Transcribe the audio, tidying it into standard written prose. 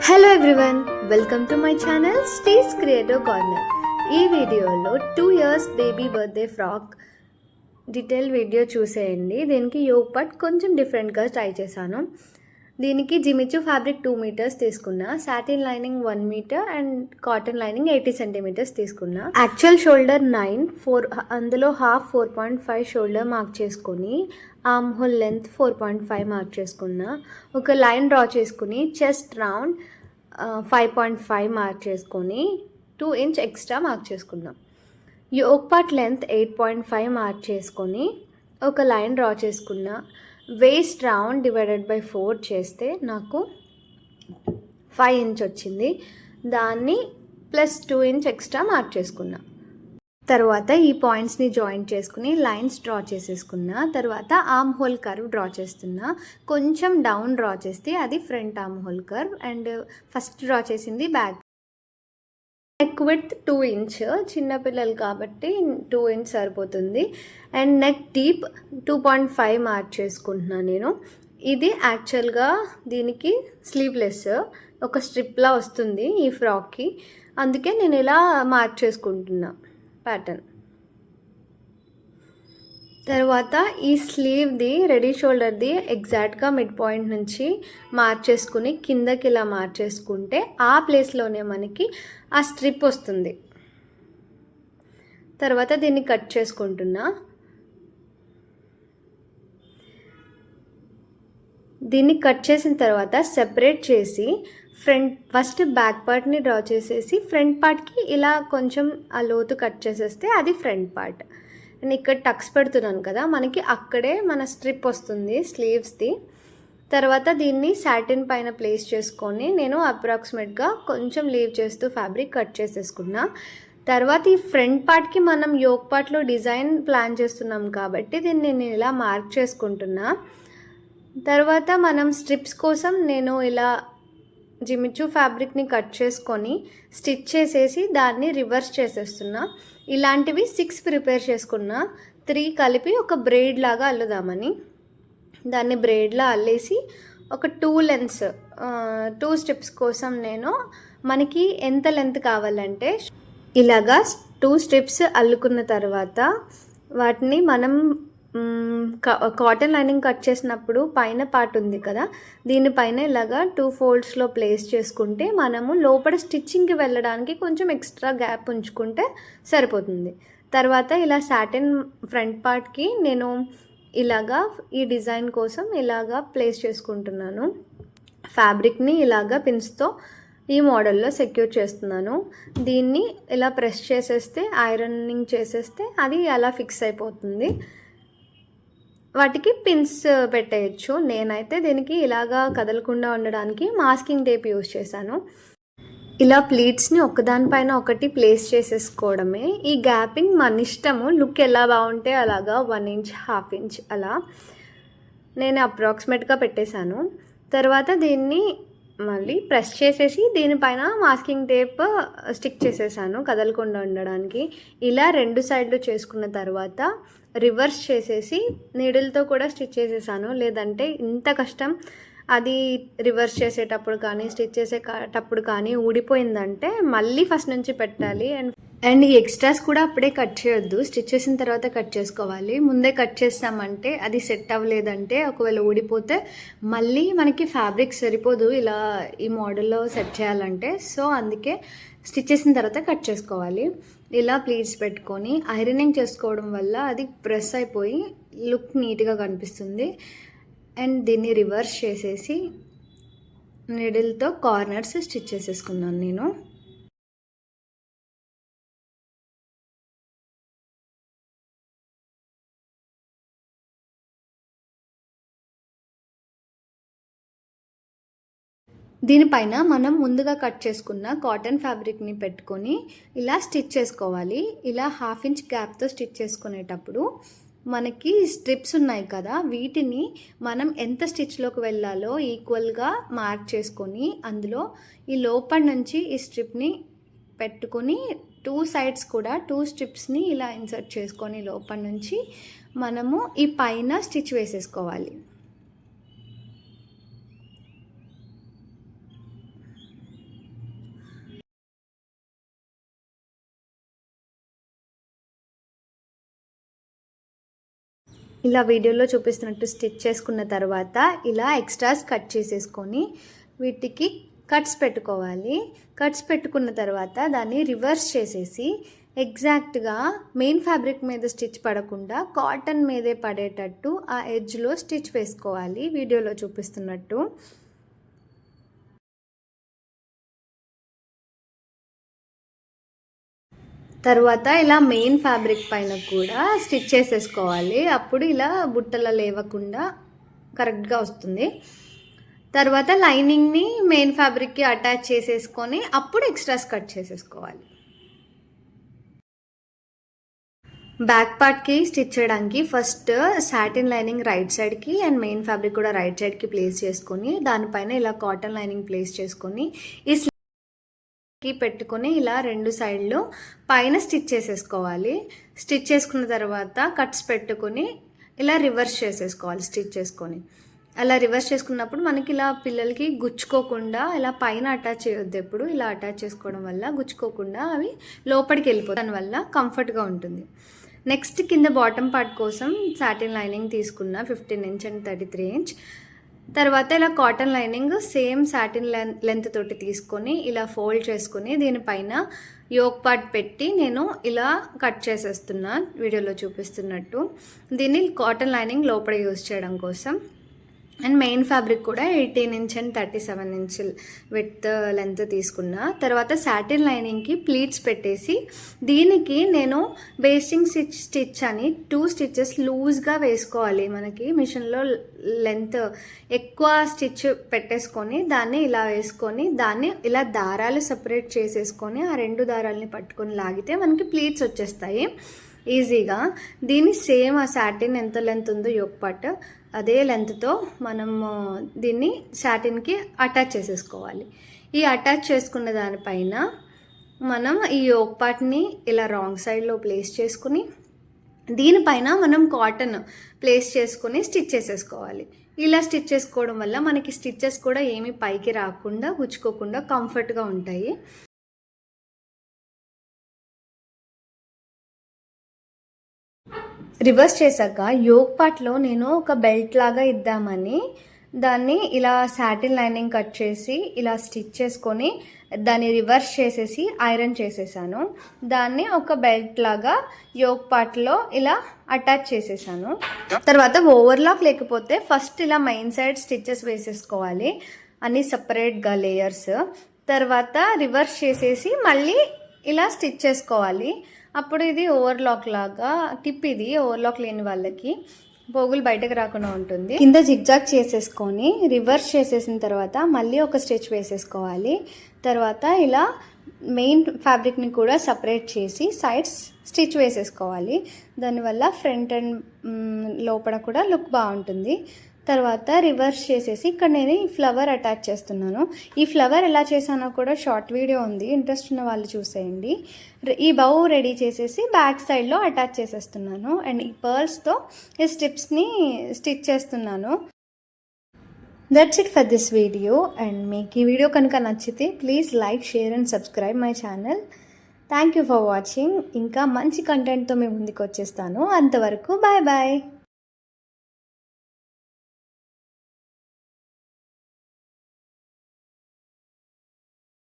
Hello everyone, welcome to my channel స్టీస్ creative corner. ఈ వీడియోలో 2 years baby birthday frock detail video చూసేయండి. దీనికి యోగ్ పార్ట్ కొంచెం డిఫరెంట్గా ట్రై చేశాను. దీనికి జిమిచు ఫ్యాబ్రిక్ 2 meters తీసుకున్నా, satin lining 1 meter and cotton lining 80 centimeters తీసుకున్నా. యాక్చువల్ షోల్డర్ 9, అందులో హాఫ్ 4.5 షోల్డర్ మార్క్ చేసుకొని ఆర్మ్ హోల్ లెంత్ 4.5 మార్క్ చేసుకున్నా. ఒక లైన్ డ్రా చేసుకుని చెస్ట్ రౌండ్ 5.5 మార్క్ చేసుకొని 2 inch ఎక్స్ట్రా మార్క్ చేసుకున్నాం. యోగ్ పార్ట్ లెంత్ 8.5 మార్క్ చేసుకొని ఒక లైన్ డ్రా చేసుకున్నా. వేస్ట్ రౌండ్ డివైడెడ్ బై 4 చేస్తే నాకు 5 inch వచ్చింది. దాన్ని ప్లస్ 2 inch ఎక్స్ట్రా మార్క్ చేసుకున్నా. తర్వాత ఈ పాయింట్స్ని జాయిన్ చేసుకుని లైన్స్ డ్రా చేసేసుకున్నా. తర్వాత ఆర్మ్ హోల్ కర్వ్ డ్రా చేస్తున్నా. కొంచెం డౌన్ డ్రా చేస్తే అది front arm hole curve and first draw చేసింది బ్యాక్. నెక్ విడ్త్ 2 inch, చిన్నపిల్లలు కాబట్టి 2 inch సరిపోతుంది. అండ్ నెక్ డీప్ 2.5 మార్క్ చేసుకుంటున్నాను నేను. ఇది యాక్చువల్గా దీనికి స్లీవ్లెస్ ఒక స్ట్రిప్లా వస్తుంది ఈ ఫ్రాక్కి, అందుకే నేను ఇలా మార్క్ చేసుకుంటున్నా ప్యాటర్న్. తర్వాత ఈ స్లీవ్ది రెడీ షోల్డర్ది ఎగ్జాక్ట్గా మిడ్ పాయింట్ నుంచి మార్క్ చేసుకుని కిందకి ఇలా మార్క్ చేసుకుంటే ఆ ప్లేస్లోనే మనకి ఆ స్ట్రిప్ వస్తుంది. తర్వాత దీన్ని కట్ చేసుకుంటున్నా. దీన్ని కట్ చేసిన తర్వాత సెపరేట్ చేసి ఫస్ట్ బ్యాక్ పార్ట్ని డ్రా చేసేసి ఫ్రంట్ పార్ట్కి ఇలా కొంచెం ఆ లోతు కట్ చేసేస్తే అది ఫ్రంట్ పార్ట్. నేను ఇక్కడ టక్స్ పెడుతున్నాను కదా, మనకి అక్కడే మన స్ట్రిప్ వస్తుంది స్లీవ్స్ది. తర్వాత దీన్ని సాటిన్ పైన ప్లేస్ చేసుకొని నేను అప్రాక్సిమేట్గా కొంచెం లీవ్ చేస్తూ ఫ్యాబ్రిక్ కట్ చేసేసుకున్నా. తర్వాత ఈ ఫ్రంట్ పార్ట్కి మనం యోగ్ పార్ట్లో డిజైన్ ప్లాన్ చేస్తున్నాం కాబట్టి దీన్ని నేను ఇలా మార్క్ చేసుకుంటున్నా. తర్వాత మనం స్ట్రిప్స్ కోసం నేను ఇలా జిమిచు ఫ్యాబ్రిక్ని కట్ చేసుకొని స్టిచ్ చేసేసి దాన్ని రివర్స్ చేసేస్తున్నా. ఇలాంటివి 6 ప్రిపేర్ చేసుకున్నా. 3 కలిపి ఒక బ్రెయిడ్ లాగా అల్లుదామని. దాన్ని బ్రెయిడ్లా అల్లేసి ఒక 2 లెంత్స్ 2 స్ట్రిప్స్ కోసం నేను మనకి ఎంత లెంత్ కావాలంటే ఇలాగా 2 స్ట్రిప్స్ అల్లుకున్న తర్వాత వాటిని మనం కాటన్ లైనింగ్ కట్ చేసినప్పుడు పైన పార్ట్ ఉంది కదా, దీనిపైన ఇలాగా 2 foldsలో ప్లేస్ చేసుకుంటే మనము లోపల స్టిచ్చింగ్కి వెళ్ళడానికి కొంచెం ఎక్స్ట్రా గ్యాప్ ఉంచుకుంటే సరిపోతుంది. తర్వాత ఇలా సాటిన్ ఫ్రంట్ పార్ట్కి నేను ఇలాగా ఈ డిజైన్ కోసం ఇలాగా ప్లేస్ చేసుకుంటున్నాను. ఫ్యాబ్రిక్ని ఇలాగా పిన్స్తో ఈ మోడల్లో సెక్యూర్ చేస్తున్నాను. దీన్ని ఇలా ప్రెస్ చేసేస్తే ఐరనింగ్ చేసేస్తే అది అలా ఫిక్స్ అయిపోతుంది. వాటికి పిన్స్ పెట్టేయచ్చు. నేనైతే దీనికి ఇలాగా కదలకుండా ఉండడానికి మాస్కింగ్ టేప్ యూజ్ చేశాను. ఇలా ప్లీట్స్ని ఒకదానిపైన ఒకటి ప్లేస్ చేసేసుకోవడమే. ఈ గ్యాపింగ్ మన ఇష్టము, లుక్ ఎలా బాగుంటే అలాగా 1 inch 1/2 inch అలా నేను అప్రాక్సిమేట్గా పెట్టేశాను. తర్వాత దీన్ని మళ్ళీ ప్రెస్ చేసేసి దీనిపైన మాస్కింగ్ టేప్ స్టిక్ చేసేసాను కదలకుండా ఉండడానికి. ఇలా 2 సైడ్లు చేసుకున్న తర్వాత రివర్స్ చేసేసి నీడిల్తో కూడా స్టిచ్ చేసేసాను. లేదంటే ఇంత కష్టం అది రివర్స్ చేసేటప్పుడు కానీ స్టిచ్ చేసేటప్పుడు కానీ ఊడిపోయిందంటే మళ్ళీ ఫస్ట్ నుంచి పెట్టాలి. అండ్ ఈ ఎక్స్ట్రాస్ కూడా అప్పుడే కట్ చేయొద్దు, స్టిచ్ చేసిన తర్వాత కట్ చేసుకోవాలి. ముందే కట్ చేస్తామంటే అది సెట్ అవ్వలేదంటే ఒకవేళ ఊడిపోతే మళ్ళీ మనకి ఫ్యాబ్రిక్ సరిపోదు ఇలా ఈ మోడల్లో సెట్ చేయాలంటే. సో అందుకే స్టిచ్ చేసిన తర్వాత కట్ చేసుకోవాలి. ఇలా ప్లీట్స్ పెట్టుకొని ఐరనింగ్ చేసుకోవడం వల్ల అది ప్రెస్ అయిపోయి లుక్ నీట్గా కనిపిస్తుంది. అండ్ దీన్ని రివర్స్ చేసేసి నీడిల్తో కార్నర్స్ స్టిచ్ చేసేసుకున్నాను నేను. దీనిపైన మనం ముందుగా కట్ చేసుకున్న కాటన్ ఫ్యాబ్రిక్ని పెట్టుకొని ఇలా స్టిచ్ చేసుకోవాలి. ఇలా 1/2 inch గ్యాప్తో స్టిచ్ చేసుకునేటప్పుడు మనకి స్ట్రిప్స్ ఉన్నాయి కదా, వీటిని మనం ఎంత స్టిచ్లోకి వెళ్ళాలో ఈక్వల్గా మార్క్ చేసుకొని అందులో ఈ లోపల నుంచి ఈ స్ట్రిప్ని పెట్టుకొని 2 sides కూడా 2 స్ట్రిప్స్ని ఇలా ఇన్సర్ట్ చేసుకొని లోపల నుంచి మనము ఈ పైన స్టిచ్ వేసేసుకోవాలి. ఇలా వీడియోలో చూపిస్తున్నట్టు స్టిచ్ చేసుకున్న తర్వాత ఇలా ఎక్స్ట్రాస్ కట్ చేసేసుకొని వీటికి కట్స్ పెట్టుకోవాలి. కట్స్ పెట్టుకున్న తర్వాత దాన్ని రివర్స్ చేసేసి ఎగ్జాక్ట్గా మెయిన్ ఫ్యాబ్రిక్ మీద స్టిచ్ పడకుండా కాటన్ మీదే పడేటట్టు ఆ ఎడ్జ్లో స్టిచ్ వేసుకోవాలి వీడియోలో చూపిస్తున్నట్టు. తర్వాత ఇలా మెయిన్ ఫ్యాబ్రిక్ పైన కూడా స్టిచ్ చేసేసుకోవాలి. అప్పుడు ఇలా బుట్టలు లేవకుండా కరెక్ట్గా వస్తుంది. తర్వాత లైనింగ్ని మెయిన్ ఫ్యాబ్రిక్కి అటాచ్ చేసేసుకొని అప్పుడు ఎక్స్ట్రాస్ కట్ చేసేసుకోవాలి. బ్యాక్ పార్ట్కి స్టిచ్ చేయడానికి ఫస్ట్ సాటిన్ లైనింగ్ రైట్ సైడ్కి అండ్ మెయిన్ ఫ్యాబ్రిక్ కూడా రైట్ సైడ్కి ప్లేస్ చేసుకొని దానిపైన ఇలా కాటన్ లైనింగ్ ప్లేస్ చేసుకొని ఈ కి పెట్టుకొని ఇలా 2 సైడ్లు పైన స్టిచ్ చేసేసుకోవాలి. స్టిచ్ చేసుకున్న తర్వాత కట్స్ పెట్టుకొని ఇలా రివర్స్ చేసేసుకోవాలి. స్టిచ్ చేసుకొని అలా రివర్స్ చేసుకున్నప్పుడు మనకి ఇలా పిల్లలకి గుచ్చుకోకుండా ఇలా పైన అటాచ్ చేయొద్దు. ఎప్పుడు ఇలా అటాచ్ చేసుకోవడం వల్ల గుచ్చుకోకుండా అవి లోపలికి వెళ్ళిపోతాయి. దానివల్ల కంఫర్ట్గా ఉంటుంది. నెక్స్ట్ కింద బాటమ్ పార్ట్ కోసం సాటిన్ లైనింగ్ తీసుకున్న 15 ఇంచ్ అండ్ 33 ఇంచ్. తర్వాత ఇలా cotton lining same satin length తోటి తీసుకొని ఇలా ఫోల్డ్ చేసుకొని దీనిపైన యోక్ పార్ట్ పెట్టి నేను ఇలా కట్ చేసేస్తున్నా వీడియోలో చూపిస్తున్నట్టు. దీన్ని కాటన్ లైనింగ్ లోపల యూజ్ చేయడం కోసం. అండ్ మెయిన్ ఫ్యాబ్రిక్ కూడా 18 inch and 37 inch with length తీసుకున్నా. తర్వాత సాటిన్ లైనింగ్కి ప్లీట్స్ పెట్టేసి దీనికి నేను బేస్టింగ్ స్టిచ్ అని 2 స్టిచెస్ లూజ్గా వేసుకోవాలి. మనకి మిషన్లో లెంత్ ఎక్కువ స్టిచ్ పెట్టేసుకొని దాన్ని ఇలా వేసుకొని దాన్ని ఇలా దారాలు సపరేట్ చేసేసుకొని ఆ 2 దారాలని పట్టుకొని లాగితే మనకి ప్లీట్స్ వచ్చేస్తాయి ఈజీగా. దీన్ని సేమ్ ఆ సాటిన్ ఎంత లెంత్ ఉందో యోక్ పార్ట్ అదే లెంత్తో మనము దీన్ని సాటిన్కి అటాచ్ చేసేసుకోవాలి. ఈ అటాచ్ చేసుకున్న దానిపైన మనం ఈ యోక్ పార్ట్ని ఇలా రాంగ్ సైడ్లో ప్లేస్ చేసుకుని దీనిపైన మనం కాటన్ ప్లేస్ చేసుకుని స్టిచ్ చేసేసుకోవాలి. ఇలా స్టిచ్ చేసుకోవడం వల్ల మనకి స్టిచ్చెస్ కూడా ఏమీ పైకి రాకుండా గుచ్చుకోకుండా కంఫర్ట్గా ఉంటాయి. రివర్స్ చేశాక యోక్ పార్ట్లో నేను ఒక బెల్ట్ లాగా ఇద్దామని దాన్ని ఇలా సాటిన్ లైనింగ్ కట్ చేసి ఇలా స్టిచ్ చేసుకొని దాన్ని రివర్స్ చేసేసి ఐరన్ చేసేసాను. దాన్ని ఒక బెల్ట్ లాగా యోక్ పార్ట్లో ఇలా అటాచ్ చేసేసాను. తర్వాత ఓవర్లాక్ లేకపోతే ఫస్ట్ ఇలా మెయిన్ సైడ్ స్టిచ్చెస్ వేసేసుకోవాలి అన్నీ సపరేట్గా లేయర్స్. తర్వాత రివర్స్ చేసేసి మళ్ళీ ఇలా స్టిచ్ చేసుకోవాలి. అప్పుడు ఇది ఓవర్లాక్ లాగా టిప్. ఇది ఓవర్లాక్ లేని వాళ్ళకి పోగులు బయటకు రాకుండా ఉంటుంది. కింద జిగ్జాగ్ చేసేసుకొని రివర్స్ చేసేసిన తర్వాత మళ్ళీ ఒక స్టిచ్ వేసేసుకోవాలి. తర్వాత ఇలా మెయిన్ ఫ్యాబ్రిక్ని కూడా సపరేట్ చేసి సైడ్స్ స్టిచ్ వేసేసుకోవాలి. దానివల్ల ఫ్రంట్ అండ్ లోపల కూడా లుక్ బాగుంటుంది. తర్వాత రివర్స్ చేసేసి ఇక్కడ నేను ఈ ఫ్లవర్ అటాచ్ చేస్తున్నాను. ఈ ఫ్లవర్ ఎలా చేసానో కూడా షార్ట్ వీడియో ఉంది, ఇంట్రెస్ట్ ఉన్న వాళ్ళు చూసేయండి. ఈ బౌ రెడీ చేసేసి బ్యాక్ సైడ్లో అటాచ్ చేసేస్తున్నాను. అండ్ ఈ పర్ల్స్తో ఈ స్ట్రిప్స్ని స్టిచ్ చేస్తున్నాను. That's it for this video. And మీకు ఈ వీడియో కనుక నచ్చితే please like, share and subscribe my channel. Thank you for watching. ఇంకా మంచి కంటెంట్తో మీ ముందుకు వచ్చేస్తాను. అంతవరకు బాయ్ బాయ్.